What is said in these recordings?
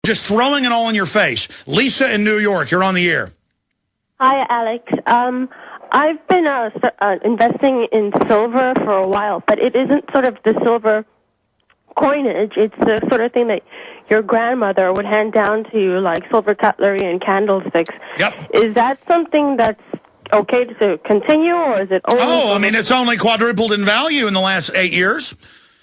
just throwing it all in your face. Lisa in New York, you're on the air. Hi, Alex. I've been investing in silver for a while, but it isn't sort of the silver coinage. It's the sort of thing that your grandmother would hand down to you, like silver cutlery and candlesticks. Yep. Is that something that's okay to continue, or is it only... Oh, I mean, it's only quadrupled in value in the last 8 years.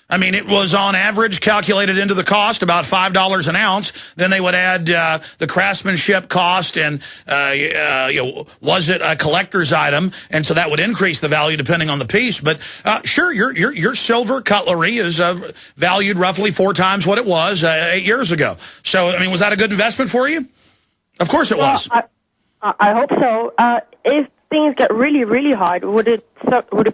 I mean, it was on average calculated into the cost about $5 an ounce. Then they would add the craftsmanship cost and, was it a collector's item? And so that would increase the value depending on the piece. But sure, your silver cutlery is valued roughly 4 times what it was 8 years ago. So, I mean, was that a good investment for you? Of course it was. I hope so. If things get really, really hard, would it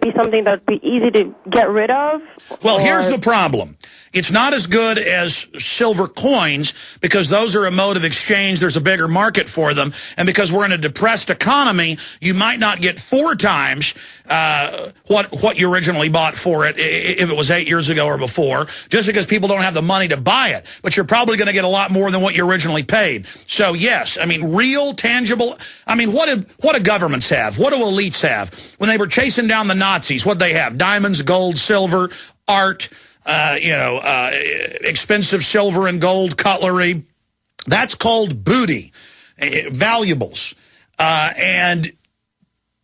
be something that would be easy to get rid of? Well, here's the problem. It's not as good as silver coins because those are a mode of exchange. There's a bigger market for them. And because we're in a depressed economy, you might not get 4 times what you originally bought for it if it was 8 years ago or before, just because people don't have the money to buy it. But you're probably going to get a lot more than what you originally paid. So, yes, I mean, real, tangible. I mean, what do governments have? What do elites have? When they were chasing down the Nazis, what they have? Diamonds, gold, silver, art, expensive silver and gold cutlery. That's called booty, valuables. And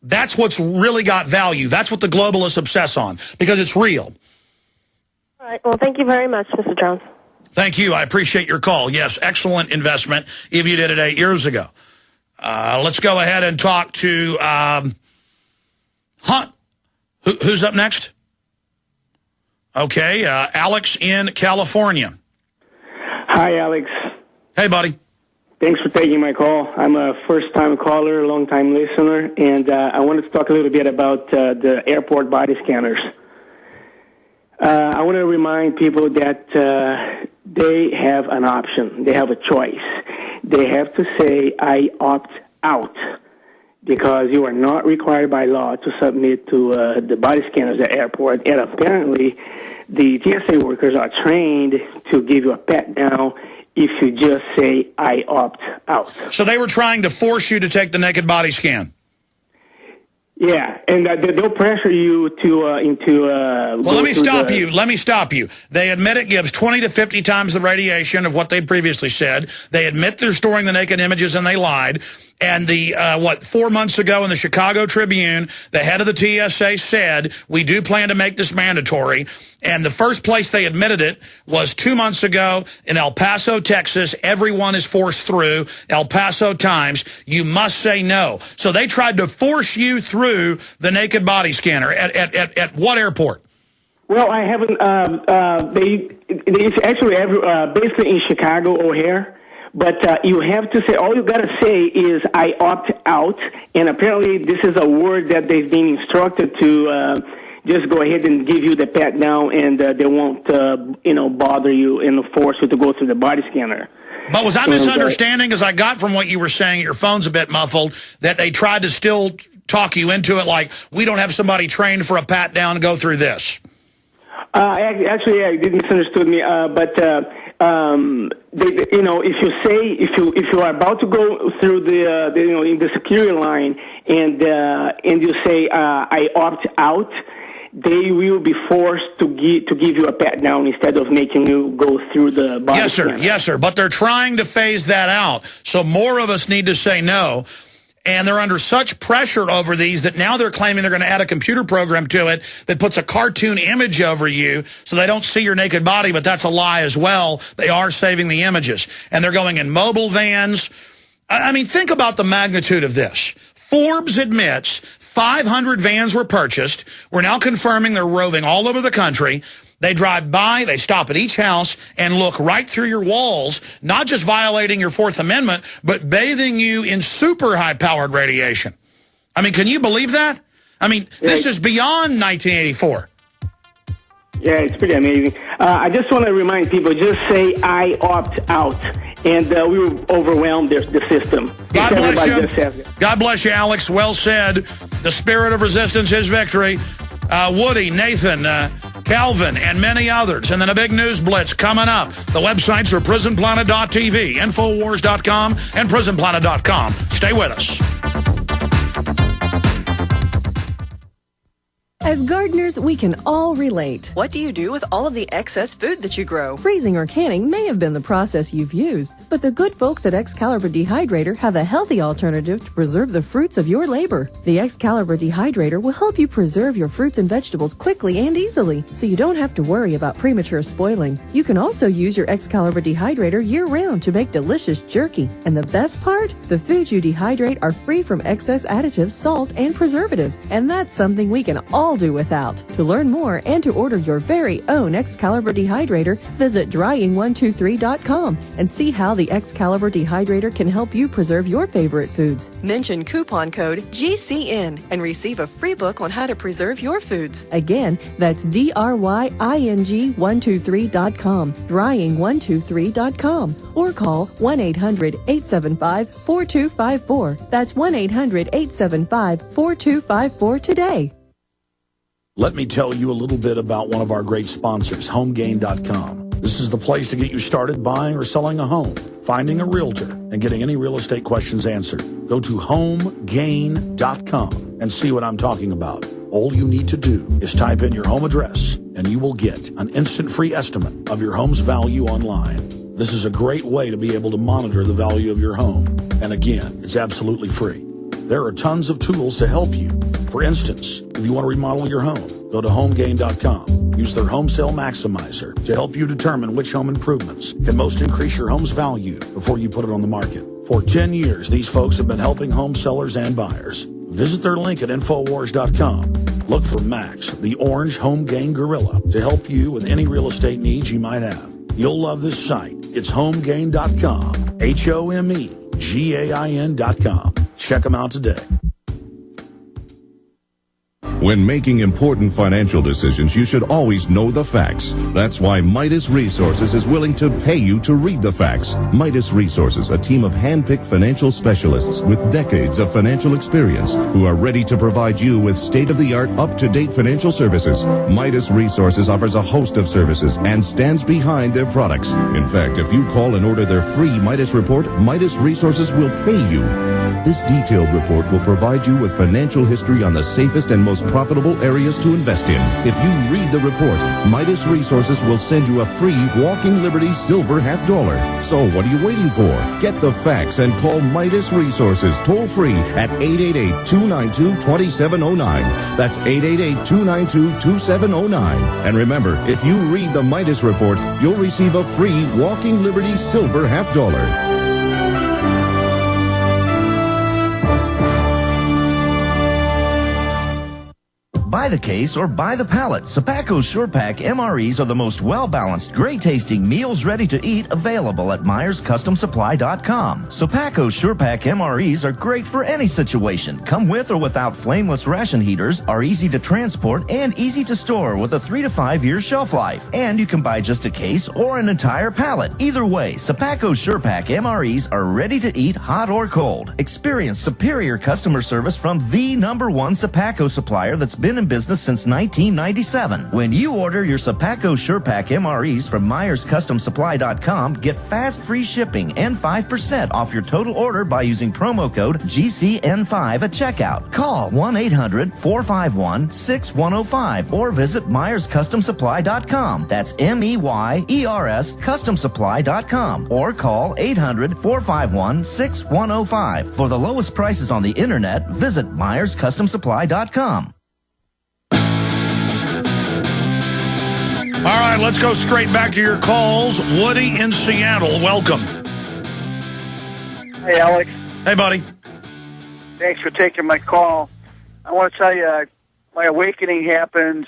that's what's really got value. That's what the globalists obsess on, because it's real. All right. Well, thank you very much, Mr. Jones. Thank you. I appreciate your call. Yes, excellent investment if you did it 8 years ago. Let's go ahead and talk to Hunt. Who's up next? Okay, Alex in California. Hi, Alex. Hey, buddy. Thanks for taking my call. I'm a first-time caller, long-time listener, and I wanted to talk a little bit about the airport body scanners. I want to remind people that they have an option. They have a choice. They have to say, I opt out, because you are not required by law to submit to the body scanners at the airport. And apparently, the TSA workers are trained to give you a pat down if you just say, I opt out. So they were trying to force you to take the naked body scan? Yeah, and they'll pressure you to well, let me stop you. Let me stop you. They admit it gives 20 to 50 times the radiation of what they previously said. They admit they're storing the naked images, and they lied. And the 4 months ago in the Chicago Tribune, the head of the TSA said, we do plan to make this mandatory. And the first place they admitted it was 2 months ago in El Paso, Texas. Everyone is forced through El Paso Times. You must say no. So they tried to force you through the naked body scanner at what airport? Well, I haven't. It's actually basically in Chicago, O'Hare. But you have to say, all you got to say is, I opt out. And apparently this is a word that they've been instructed to just go ahead and give you the pat down, and they won't, bother you and force you to go through the body scanner. But was I misunderstanding, as I got from what you were saying, your phone's a bit muffled, that they tried to still talk you into it like, we don't have somebody trained for a pat down to go through this? Actually, you didn't misunderstood me, but if you are about to go through in the security line and you say I opt out, they will be forced to give you a pat down instead of making you go through the body scanner. Yes, sir. But they're trying to phase that out, so more of us need to say no. And they're under such pressure over these that now they're claiming they're going to add a computer program to it that puts a cartoon image over you so they don't see your naked body, but that's a lie as well. They are saving the images. And they're going in mobile vans. I mean, think about the magnitude of this. Forbes admits 500 vans were purchased. We're now confirming they're roving all over the country. They drive by, they stop at each house and look right through your walls, not just violating your Fourth Amendment, but bathing you in super high-powered radiation. I mean, can you believe that? I mean, this is beyond 1984. Yeah, it's pretty amazing. I just want to remind people, just say, I opt out. And we were overwhelmed, the system. God bless you. God bless you, Alex. Well said. The spirit of resistance is victory. Woody, Nathan, Calvin, and many others. And then a big news blitz coming up. The websites are prisonplanet.tv, Infowars.com, and prisonplanet.com. Stay with us. As gardeners, we can all relate. What do you do with all of the excess food that you grow? Freezing or canning may have been the process you've used, but the good folks at Excalibur Dehydrator have a healthy alternative to preserve the fruits of your labor. The Excalibur Dehydrator will help you preserve your fruits and vegetables quickly and easily, so you don't have to worry about premature spoiling. You can also use your Excalibur Dehydrator year-round to make delicious jerky. And the best part? The foods you dehydrate are free from excess additives, salt, and preservatives, and that's something we can all do without. To learn more and to order your very own Excalibur Dehydrator, visit drying123.com and see how the Excalibur Dehydrator can help you preserve your favorite foods. Mention coupon code GCN and receive a free book on how to preserve your foods. Again, that's drying123.com, drying123.com, or call 1-800-875-4254. That's 1-800-875-4254 today. Let me tell you a little bit about one of our great sponsors, homegain.com. This is the place to get you started buying or selling a home, finding a realtor, and getting any real estate questions answered. Go to homegain.com and see what I'm talking about. All you need to do is type in your home address, and you will get an instant free estimate of your home's value online. This is a great way to be able to monitor the value of your home. And again, it's absolutely free. There are tons of tools to help you. For instance, if you want to remodel your home, go to homegain.com. Use their home sale maximizer to help you determine which home improvements can most increase your home's value before you put it on the market. For 10 years, these folks have been helping home sellers and buyers. Visit their link at Infowars.com. Look for Max, the orange home gain gorilla, to help you with any real estate needs you might have. You'll love this site. It's homegain.com, HOMEGAIN.com. Check them out today. When making important financial decisions, you should always know the facts. That's why Midas Resources is willing to pay you to read the facts. Midas Resources, a team of hand-picked financial specialists with decades of financial experience who are ready to provide you with state-of-the-art, up-to-date financial services. Midas Resources offers a host of services and stands behind their products. In fact, if you call and order their free Midas Report, Midas Resources will pay you. This detailed report will provide you with financial history on the safest and most profitable areas to invest in. If you read the report, Midas Resources will send you a free Walking Liberty silver $50. So what are you waiting for? Get the facts and call Midas Resources toll free at 888-292-2709. That's 888-292-2709. And remember, if you read the Midas Report, you'll receive a free Walking Liberty silver $50. Buy the case or buy the pallet. Sapaco's Sure Pack MREs are the most well-balanced, great-tasting meals ready to eat available at MyersCustomSupply.com. Sapaco's Sure Pack MREs are great for any situation. Come with or without flameless ration heaters, are easy to transport, and easy to store with a 3 to 5 year shelf life. And you can buy just a case or an entire pallet. Either way, Sapaco's Sure Pack MREs are ready to eat hot or cold. Experience superior customer service from the #1 Sapaco supplier that's been in business since 1997. When you order your Sapaco Sure Pack MREs from MyersCustomSupply.com, get fast free shipping and 5% off your total order by using promo code GCN5 at checkout. Call 1-800-451-6105 or visit MyersCustomSupply.com. That's MEYERS CustomSupply.com or call 800-451-6105. For the lowest prices on the internet, visit MyersCustomSupply.com. All right, let's go straight back to your calls. Woody in Seattle, welcome. Hey, Alex. Hey, buddy. Thanks for taking my call. I want to tell you, my awakening happened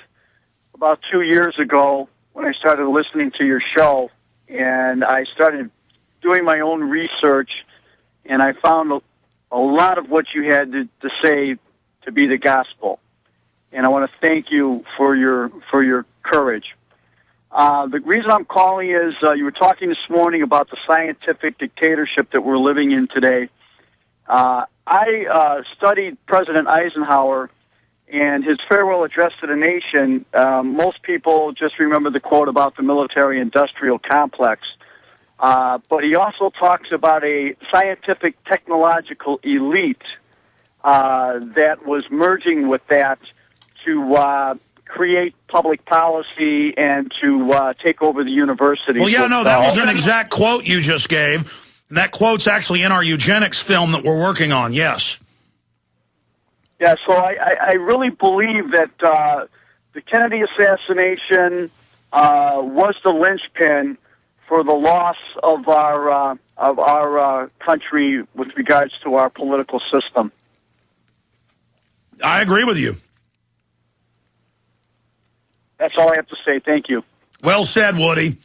about 2 years ago when I started listening to your show, and I started doing my own research, and I found a lot of what you had to say to be the gospel. And I want to thank you for your courage. The reason I'm calling is you were talking this morning about the scientific dictatorship that we're living in today. I studied President Eisenhower, And his farewell address to the nation, most people just remember the quote about the military-industrial complex. But he also talks about a scientific technological elite that was merging with that to create public policy and to take over the universities. Well, yeah, no, that was an exact quote you just gave. And that quote's actually in our eugenics film that we're working on, yes. Yeah, so I really believe that the Kennedy assassination was the linchpin for the loss of our country with regards to our political system. I agree with you. That's all I have to say. Thank you. Well said, Woody.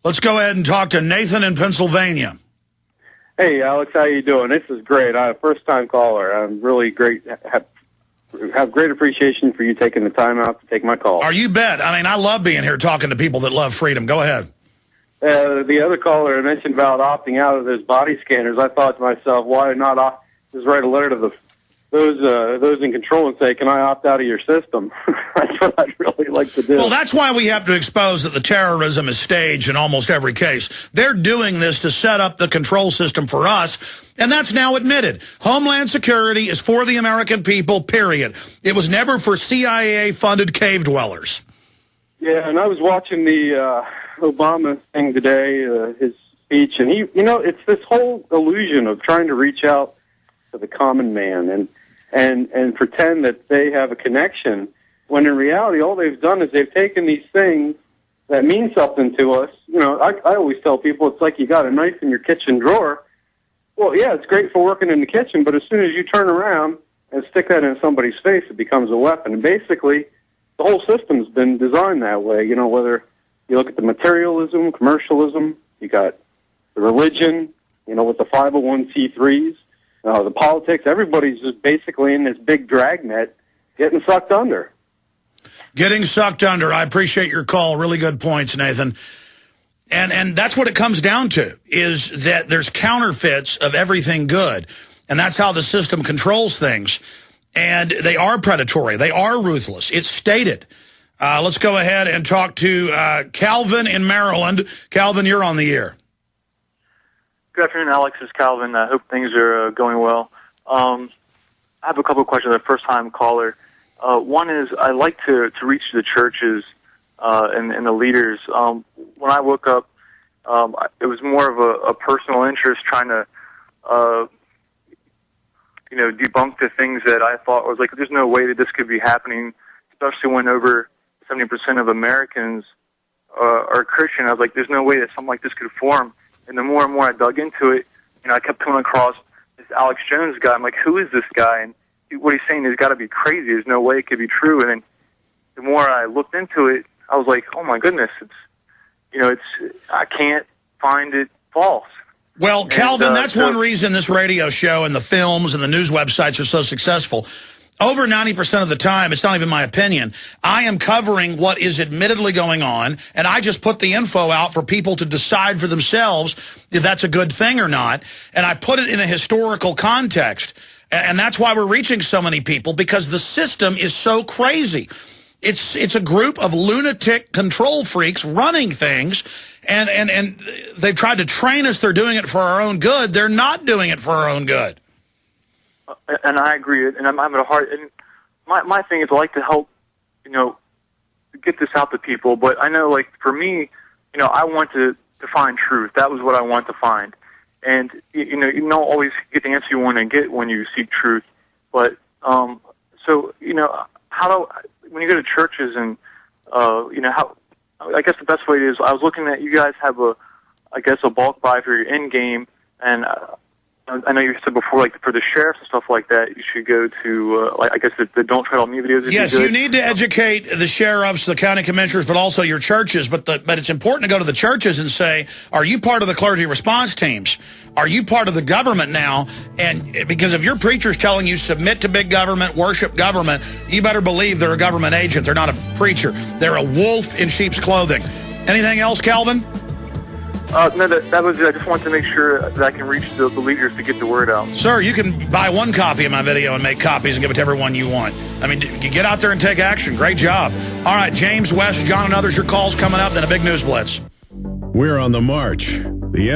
Let's go ahead and talk to Nathan in Pennsylvania. Hey, Alex, how you doing? This is great. I'm a first-time caller. I'm really great. Have great appreciation for you taking the time out to take my call. You bet. I mean, I love being here talking to people that love freedom. Go ahead. The other caller mentioned about opting out of those body scanners. I thought to myself, why not just write a letter to those in control and say, can I opt out of your system? That's what I'd really like to do. Well, that's why we have to expose that the terrorism is staged in almost every case. They're doing this to set up the control system for us, and that's now admitted. Homeland Security is for the American people, period. It was never for CIA-funded cave dwellers. Yeah, and I was watching the Obama thing today, his speech, and it's this whole illusion of trying to reach out to the common man and pretend that they have a connection, when in reality all they've done is they've taken these things that mean something to us. I always tell people it's like you got a knife in your kitchen drawer. Well, yeah, it's great for working in the kitchen, but as soon as you turn around and stick that in somebody's face, it becomes a weapon. And basically, the whole system's been designed that way. Whether you look at the materialism, commercialism, you got the religion, with the 501c3s, the politics, everybody's just basically in this big dragnet getting sucked under. Getting sucked under. I appreciate your call. Really good points, Nathan. And that's what it comes down to, is that there's counterfeits of everything good. And that's how the system controls things. And they are predatory. They are ruthless. It's stated. Let's go ahead and talk to Calvin in Maryland. Calvin, you're on the air. Good afternoon, Alex. It's Calvin. I hope things are going well. I have a couple of questions. I'm a first-time caller. One is I like to reach the churches and the leaders. When I woke up, it was more of a personal interest trying to, debunk the things that I thought was like, there's no way that this could be happening, especially when over 70% of Americans are Christian. I was like, there's no way that something like this could form. And the more and more I dug into it, I kept coming across this Alex Jones guy. I'm like, who is this guy? And what he's saying has got to be crazy. There's no way it could be true. And then the more I looked into it, I was like, oh my goodness, I can't find it false. Well, Calvin, that's one reason this radio show and the films and the news websites are so successful. Over 90% of the time, it's not even my opinion, I am covering what is admittedly going on, and I just put the info out for people to decide for themselves if that's a good thing or not, and I put it in a historical context. And that's why we're reaching so many people, because the system is so crazy. It's a group of lunatic control freaks running things, and they've tried to train us they're doing it for our own good. They're not doing it for our own good. And I agree, and I'm having a hard. And my thing is, I like to help, get this out to people. But I know, like for me, I want to find truth. That was what I want to find. And you don't always get the answer you want to get when you seek truth. But so when you go to churches and how, I guess the best way is, I was looking at, you guys have a bulk buy for your end game, and I know you said before, like for the sheriffs and stuff like that, you should go to, the Don't Tread on Me videos. Yes, you need to educate the sheriffs, the county commissioners, but also your churches. But it's important to go to the churches and say, are you part of the clergy response teams? Are you part of the government now? And because if your preacher's telling you submit to big government, worship government, you better believe they're a government agent. They're not a preacher. They're a wolf in sheep's clothing. Anything else, Calvin? No, that was it. I just wanted to make sure that I can reach the leaders to get the word out. Sir, you can buy one copy of my video and make copies and give it to everyone you want. I mean, you get out there and take action. Great job. All right, James, Wes, John, and others, your calls coming up, then a big news blitz. We're on the march. The